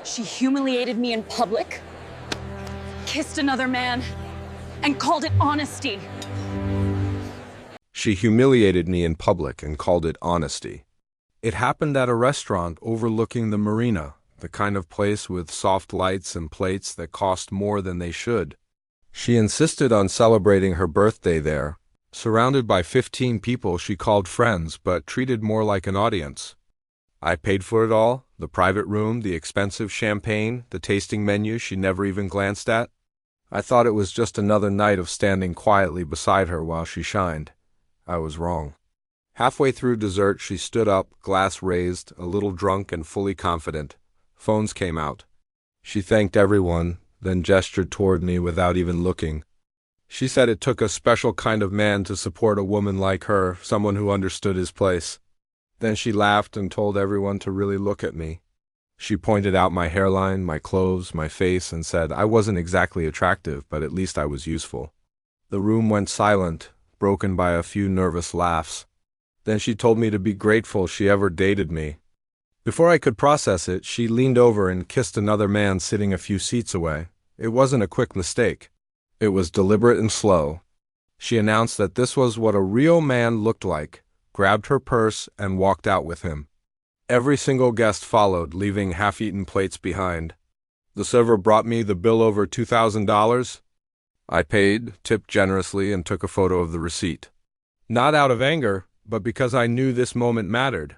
She humiliated me in public, kissed another man, and called it honesty. She humiliated me in public and called it honesty. It happened at a restaurant overlooking the marina, the kind of place with soft lights and plates that cost more than they should. She insisted on celebrating her birthday there, surrounded by 15 people she called friends but treated more like an audience. I paid for it all, the private room, the expensive champagne, the tasting menu she never even glanced at. I thought it was just another night of standing quietly beside her while she shined. I was wrong. Halfway through dessert, she stood up, glass raised, a little drunk and fully confident. Phones came out. She thanked everyone, then gestured toward me without even looking. She said it took a special kind of man to support a woman like her, someone who understood his place. Then she laughed and told everyone to really look at me. She pointed out my hairline, my clothes, my face, and said I wasn't exactly attractive, but at least I was useful. The room went silent, broken by a few nervous laughs. Then she told me to be grateful she ever dated me. Before I could process it, she leaned over and kissed another man sitting a few seats away. It wasn't a quick mistake. It was deliberate and slow. She announced that this was what a real man looked like, grabbed her purse, and walked out with him. Every single guest followed, leaving half-eaten plates behind. The server brought me the bill over $2,000. I paid, tipped generously, and took a photo of the receipt. Not out of anger, but because I knew this moment mattered.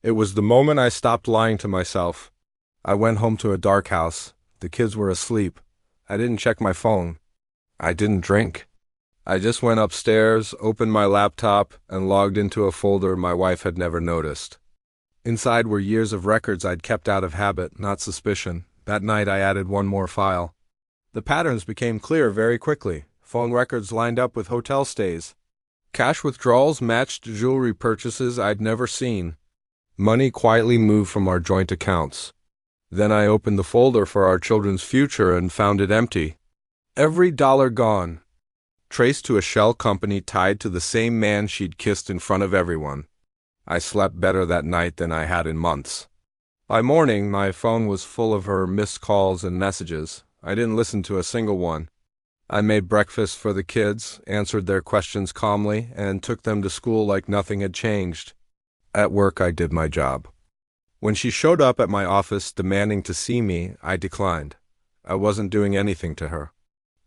It was the moment I stopped lying to myself. I went home to a dark house. The kids were asleep. I didn't check my phone. I didn't drink. I just went upstairs, opened my laptop, and logged into a folder my wife had never noticed. Inside were years of records I'd kept out of habit, not suspicion. That night I added one more file. The patterns became clear very quickly. Phone records lined up with hotel stays. Cash withdrawals matched jewelry purchases I'd never seen. Money quietly moved from our joint accounts. Then I opened the folder for our children's future and found it empty. Every dollar gone. Traced to a shell company tied to the same man she'd kissed in front of everyone. I slept better that night than I had in months. By morning, my phone was full of her missed calls and messages. I didn't listen to a single one. I made breakfast for the kids, answered their questions calmly, and took them to school like nothing had changed. At work, I did my job. When she showed up at my office demanding to see me, I declined. I wasn't doing anything to her.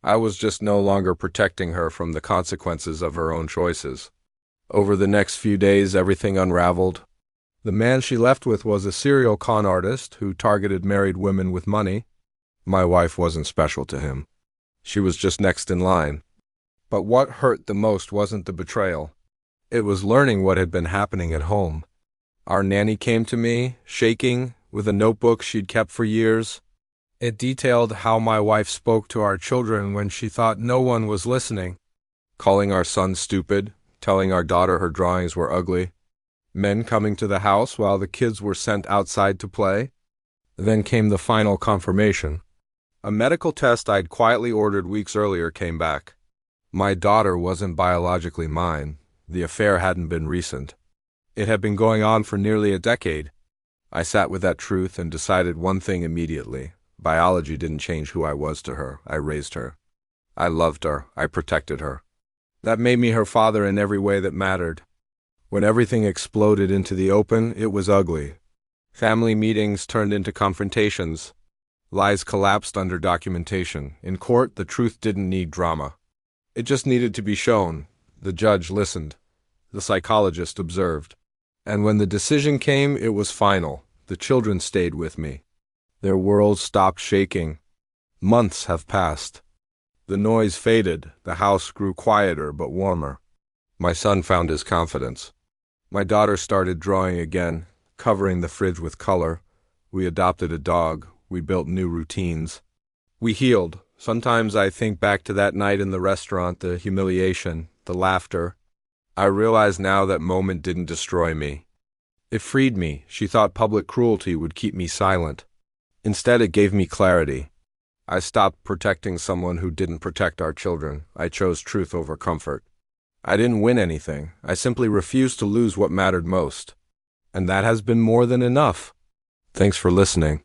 I was just no longer protecting her from the consequences of her own choices. Over the next few days, everything unraveled. The man she left with was a serial con artist who targeted married women with money. My wife wasn't special to him. She was just next in line. But what hurt the most wasn't the betrayal. It was learning what had been happening at home. Our nanny came to me, shaking, with a notebook she'd kept for years. It detailed how my wife spoke to our children when she thought no one was listening, calling our son stupid, telling our daughter her drawings were ugly, men coming to the house while the kids were sent outside to play. Then came the final confirmation. A medical test I'd quietly ordered weeks earlier came back. My daughter wasn't biologically mine. The affair hadn't been recent. It had been going on for nearly a decade. I sat with that truth and decided one thing immediately. Biology didn't change who I was to her. I raised her. I loved her. I protected her. That made me her father in every way that mattered. When everything exploded into the open, it was ugly. Family meetings turned into confrontations. Lies collapsed under documentation. In court, the truth didn't need drama. It just needed to be shown. The judge listened. The psychologist observed. And when the decision came, it was final. The children stayed with me. Their world stopped shaking. Months have passed. The noise faded. The house grew quieter but warmer. My son found his confidence. My daughter started drawing again, covering the fridge with color. We adopted a dog. We built new routines. We healed. Sometimes I think back to that night in the restaurant, the humiliation, the laughter. I realize now that moment didn't destroy me. It freed me. She thought public cruelty would keep me silent. Instead, it gave me clarity. I stopped protecting someone who didn't protect our children. I chose truth over comfort. I didn't win anything. I simply refused to lose what mattered most. And that has been more than enough. Thanks for listening.